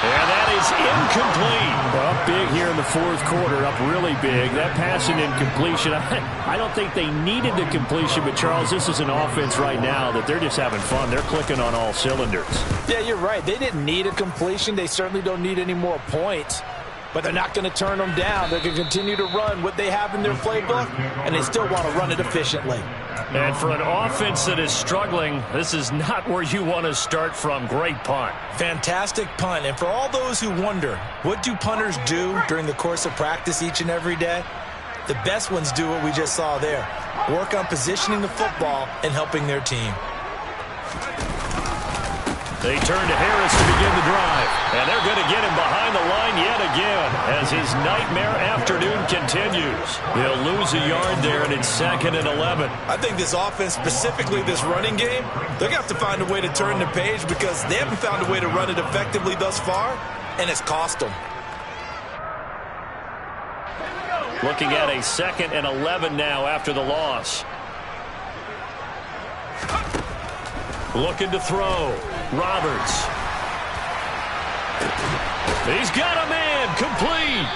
And that is incomplete. Up big here in the fourth quarter, up really big. That passing incompletion, I don't think they needed the completion, but Charles, this is an offense right now that they're just having fun. They're clicking on all cylinders. Yeah, you're right. They didn't need a completion. They certainly don't need any more points. But they're not going to turn them down. They're going to continue to run what they have in their playbook, and they still want to run it efficiently. And for an offense that is struggling, this is not where you want to start from. Great punt. Fantastic punt. And for all those who wonder, what do punters do during the course of practice each and every day? The best ones do what we just saw there. Work on positioning the football and helping their team. They turn to Harris to begin the drive. And they're going to get him behind the line yet again as his nightmare afternoon continues. They'll lose a yard there, and it's 2nd and 11. I think this offense, specifically this running game, they're going to have to find a way to turn the page because they haven't found a way to run it effectively thus far, and it's cost them. Looking at a 2nd and 11 now after the loss. Looking to throw. Roberts. He's got a man complete.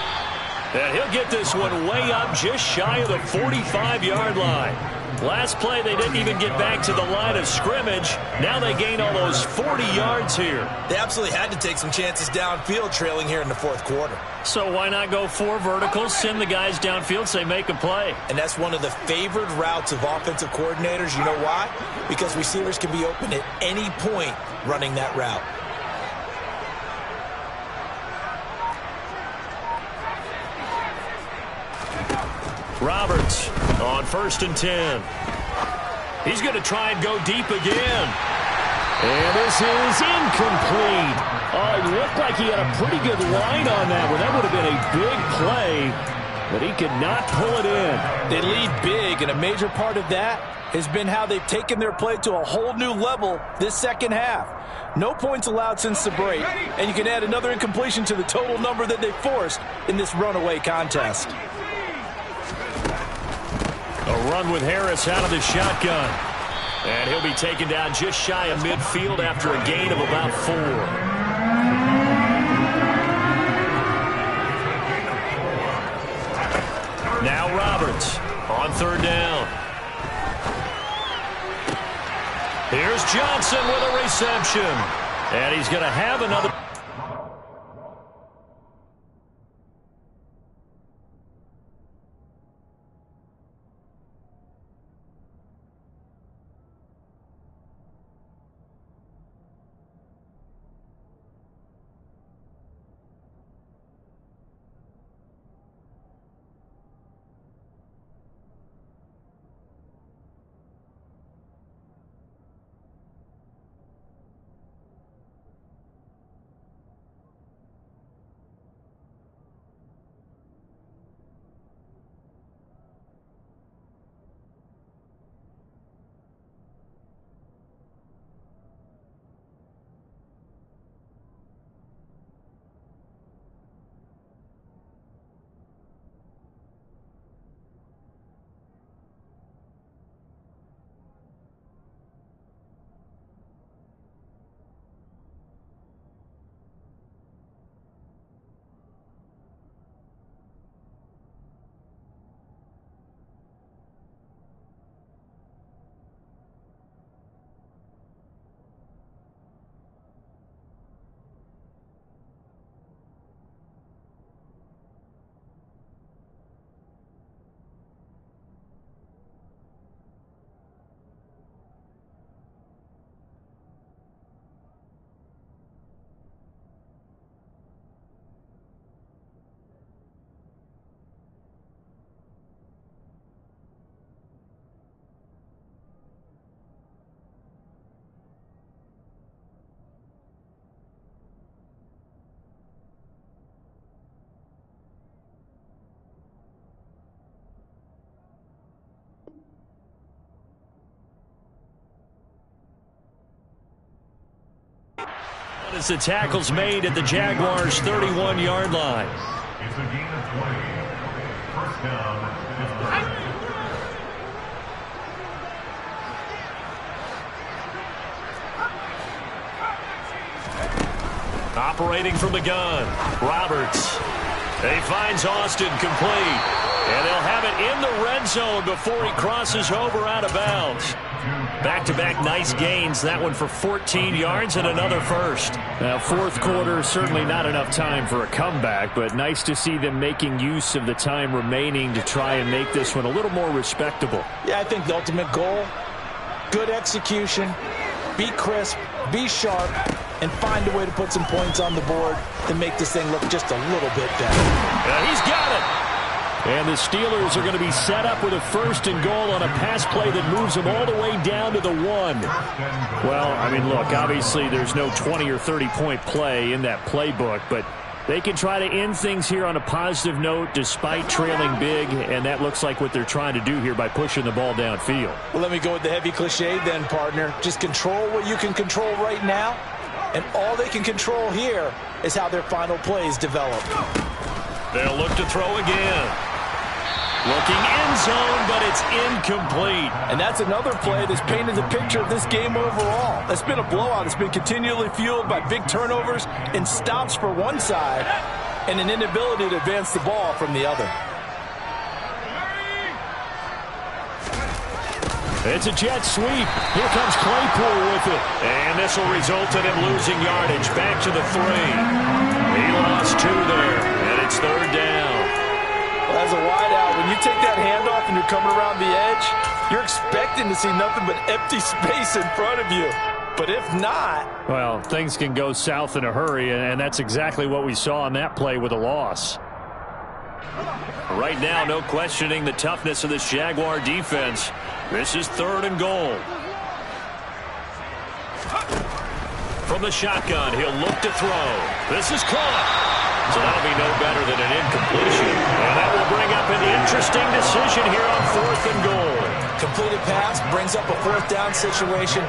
And he'll get this one way up just shy of the 45-yard line. Last play, they didn't even get back to the line of scrimmage. Now they gain almost 40 yards here. They absolutely had to take some chances downfield trailing here in the fourth quarter. So why not go 4 verticals, send the guys downfield, say make a play? And that's one of the favored routes of offensive coordinators. You know why? Because receivers can be open at any point running that route. Roberts on 1st and 10. He's going to try and go deep again. And this is incomplete. Oh, it looked like he had a pretty good line on that one. That would have been a big play, but he could not pull it in. They lead big, and a major part of that has been how they've taken their play to a whole new level this second half. No points allowed since the break, and you can add another incompletion to the total number that they forced in this runaway contest. A run with Harris out of the shotgun. And he'll be taken down just shy of midfield after a gain of about 4. Now Roberts on 3rd down. Here's Johnson with a reception. And he's going to have another. As the tackle's made at the Jaguars' 31-yard line. It's a gain of 20. First down. operating from the gun. Roberts. He finds Austin complete. And they'll have it in the red zone before he crosses over out of bounds. Back-to-back nice gains. That one for 14 yards and another first. Now, fourth quarter, certainly not enough time for a comeback, but nice to see them making use of the time remaining to try and make this one a little more respectable. Yeah, I think the ultimate goal, good execution, be crisp, be sharp, and find a way to put some points on the board to make this thing look just a little bit better. He's got it. And the Steelers are going to be set up with a first and goal on a pass play that moves them all the way down to the 1. Well, I mean, look, obviously there's no 20 or 30-point play in that playbook, but they can try to end things here on a positive note despite trailing big, and that looks like what they're trying to do here by pushing the ball downfield. Well, let me go with the heavy cliche then, partner. Just control what you can control right now, and all they can control here is how their final plays develop. They'll look to throw again. Looking end zone, but it's incomplete. And that's another play that's painted the picture of this game overall. It's been a blowout. It's been continually fueled by big turnovers and stops for one side and an inability to advance the ball from the other. It's a jet sweep. Here comes Claypool with it. And this will result in him losing yardage. Back to the 3. He lost 2 there, and it's third down. As a wideout, when you take that handoff and you're coming around the edge, you're expecting to see nothing but empty space in front of you. But if not... Well, things can go south in a hurry, and that's exactly what we saw on that play with a loss. Right now, no questioning the toughness of this Jaguar defense. This is third and goal. From the shotgun, he'll look to throw. This is caught. So that'll be no better than an incompletion. And that will bring up an interesting decision here on fourth and goal. Completed pass brings up a fourth down situation.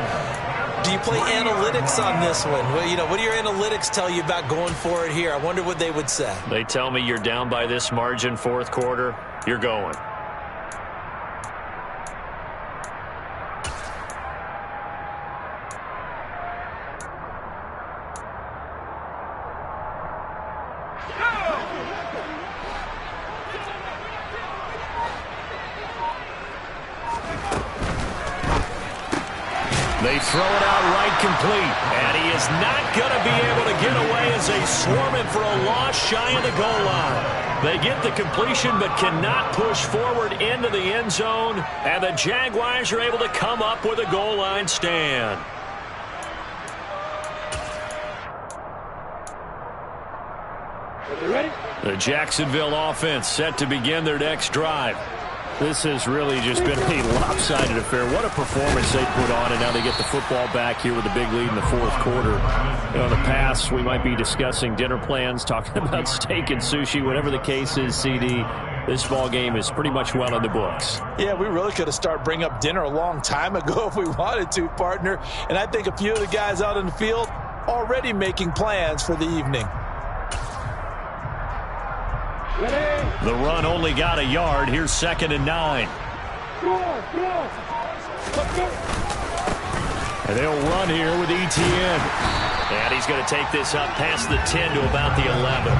Do you play analytics on this one? Well, you know, what do your analytics tell you about going for it here? I wonder what they would say. They tell me you're down by this margin fourth quarter, you're going. They throw it out right complete. And he is not going to be able to get away as they swarm him for a loss shy of the goal line. They get the completion but cannot push forward into the end zone. And the Jaguars are able to come up with a goal line stand. The Jacksonville offense set to begin their next drive. This has really just been a lopsided affair. What a performance they put on, and now they get the football back here with a big lead in the fourth quarter. You know, in the past, we might be discussing dinner plans, talking about steak and sushi, whatever the case is, CD. This ball game is pretty much well in the books. Yeah, we really could have started bringing up dinner a long time ago if we wanted to, partner. And I think a few of the guys out in the field already making plans for the evening. The run only got a yard. Here's 2nd and 9. And they'll run here with Etienne. And he's going to take this up past the 10 to about the 11.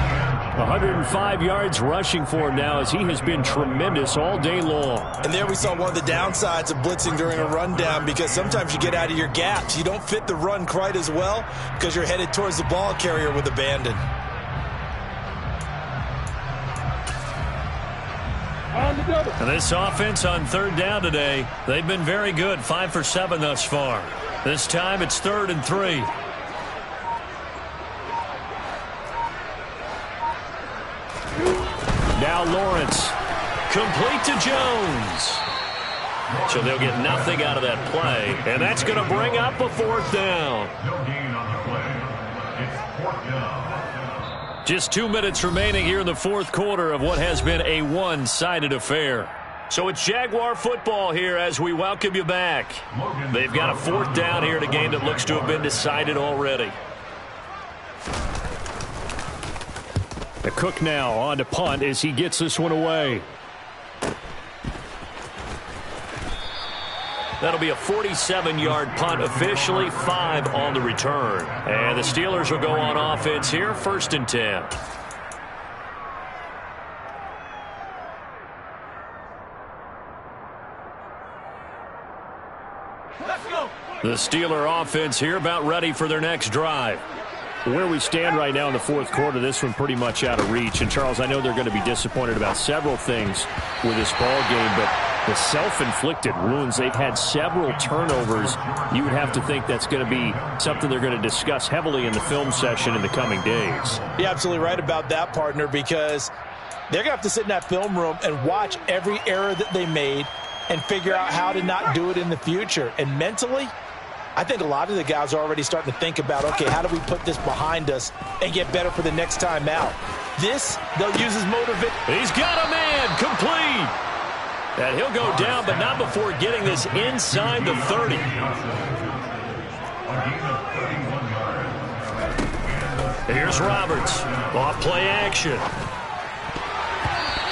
105 yards rushing for him now as he has been tremendous all day long. And there we saw one of the downsides of blitzing during a rundown, because sometimes you get out of your gaps. You don't fit the run quite as well because you're headed towards the ball carrier with abandon. And this offense on third down today, they've been very good. 5 for 7 thus far. This time it's 3rd and 3. Now Lawrence. Complete to Jones. So they'll get nothing out of that play. And that's going to bring up a 4th down. No gain on the play. It's 4th down. Just 2 minutes remaining here in the fourth quarter of what has been a one-sided affair. So it's Jaguar football here as we welcome you back. They've got a 4th down here in a game that looks to have been decided already. The Cook now on to punt as he gets this one away. That'll be a 47-yard punt, officially 5 on the return. And the Steelers will go on offense here, 1st and 10. The Steeler offense here about ready for their next drive. Where we stand right now in the 4th quarter, this one pretty much out of reach. And, Charles, I know they're going to be disappointed about several things with this ball game, but the self-inflicted wounds, they've had several turnovers. You would have to think that's going to be something they're going to discuss heavily in the film session in the coming days. You're absolutely right about that, partner, because they're going to have to sit in that film room and watch every error that they made and figure out how to not do it in the future. And mentally, I think a lot of the guys are already starting to think about, okay, how do we put this behind us and get better for the next time out? This, they'll use as motivation. He's got a man, complete. And he'll go down, but not before getting this inside the 30. Here's Roberts. Off play action.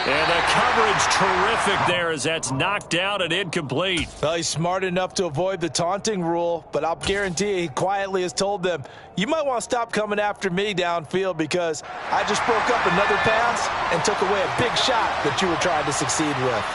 And the coverage terrific there as that's knocked out and incomplete. Well, he's smart enough to avoid the taunting rule, but I'll guarantee he quietly has told them, you might want to stop coming after me downfield because I just broke up another pass and took away a big shot that you were trying to succeed with.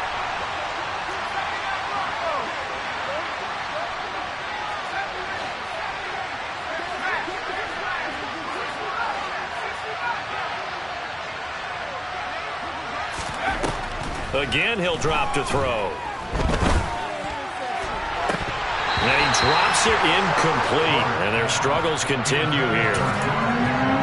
Again, he'll drop to throw. And he drops it incomplete. And their struggles continue here.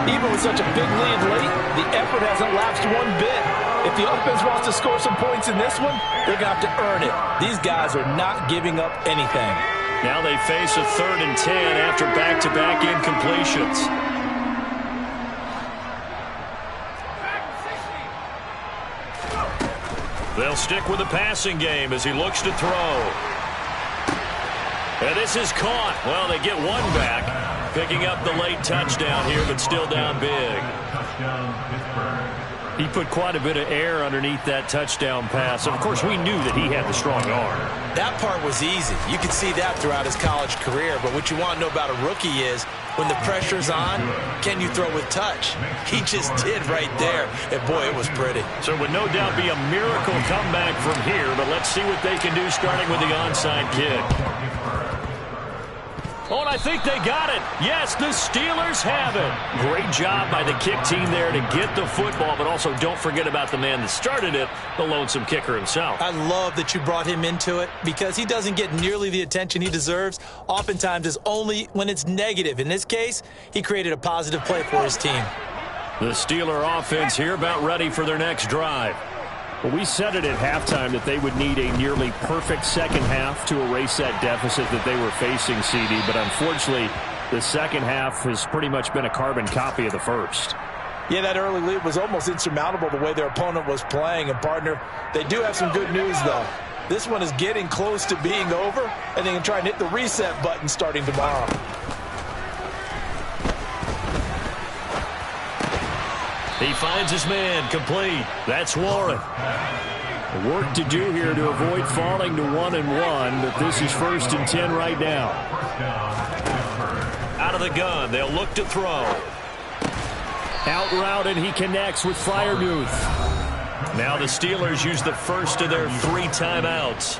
Even with such a big lead late, the effort hasn't lapsed one bit. If the offense wants to score some points in this one, they're going to have to earn it. These guys are not giving up anything. Now they face a 3rd and 10 after back-to-back incompletions. They'll stick with the passing game as he looks to throw. And this is caught. Well, they get one back, picking up the late touchdown here, but still down big. He put quite a bit of air underneath that touchdown pass. Of course, we knew that he had the strong arm. That part was easy. You could see that throughout his college career. But what you want to know about a rookie is when the pressure's on, can you throw with touch? He just did right there. And, boy, it was pretty. So it would no doubt be a miracle comeback from here. But let's see what they can do starting with the onside kick. Oh, and I think they got it. Yes, the Steelers have it. Great job by the kick team there to get the football, but also don't forget about the man that started it, the lonesome kicker himself. I love that you brought him into it because he doesn't get nearly the attention he deserves. Oftentimes it's only when it's negative. In this case, he created a positive play for his team. The Steeler offense here about ready for their next drive. Well, we said it at halftime that they would need a nearly perfect second half to erase that deficit that they were facing, CD. But unfortunately, the second half has pretty much been a carbon copy of the first. Yeah, that early lead was almost insurmountable the way their opponent was playing. And, partner, they do have some good news, though. This one is getting close to being over, and they can try and hit the reset button starting tomorrow. He finds his man, complete. That's Warren. Work to do here to avoid falling to 1-1, but this is 1st and 10 right now. Out of the gun, they'll look to throw. Out route, and he connects with Freiermuth. Now the Steelers use the first of their 3 timeouts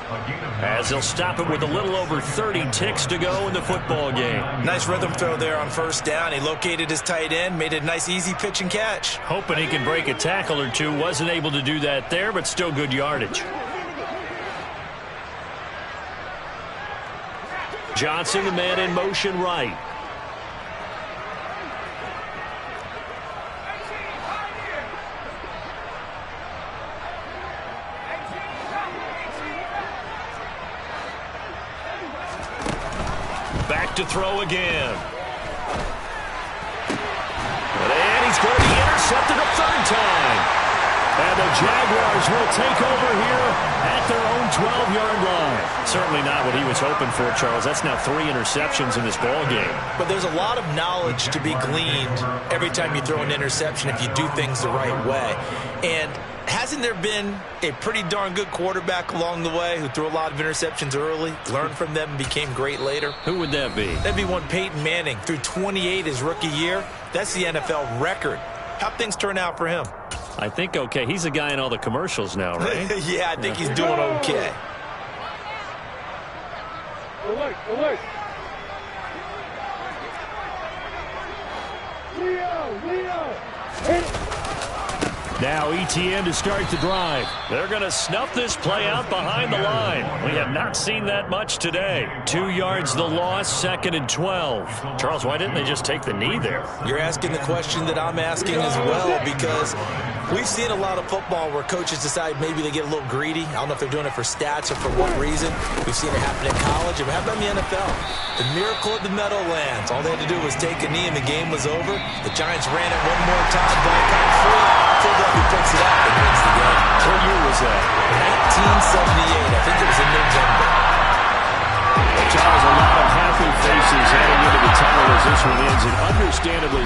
as they'll stop it with a little over 30 ticks to go in the football game. Nice rhythm throw there on 1st down. He located his tight end, made a nice easy pitch and catch. Hoping he can break a tackle or two. Wasn't able to do that there, but still good yardage. Johnson, the man in motion right. Back to throw again. And he's going to be intercepted a 3rd time. And the Jaguars will take over here at their own 12-yard line. Certainly not what he was hoping for, Charles. That's now 3 interceptions in this ball game. But there's a lot of knowledge to be gleaned every time you throw an interception if you do things the right way. And Hasn't there been a pretty darn good quarterback along the way who threw a lot of interceptions early, learned from them, and became great later? Who would that be? That'd be one Peyton Manning. Threw 28 his rookie year. That's the NFL record. How'd things turn out for him? I think okay. He's a guy in all the commercials now, right? Yeah, I think he's doing okay. Alert. Leo. Hit it. Now ETN to start the drive. They're going to snuff this play out behind the line. We have not seen that much today. 2 yards the loss, 2nd and 12. Charles, why didn't they just take the knee there? You're asking the question that I'm asking as well, because we've seen a lot of football where coaches decide maybe they get a little greedy. I don't know if they're doing it for stats or for what reason. We've seen it happen in college, and how about in the NFL? The miracle of the Meadowlands. All they had to do was take a knee and the game was over. The Giants ran it one more time. Ball got free. Philadelphia picks it up and wins the game. What year was that? 1978. I think it was in November. Charles, a lot of happy faces heading into the tunnel as this one ends, and understandably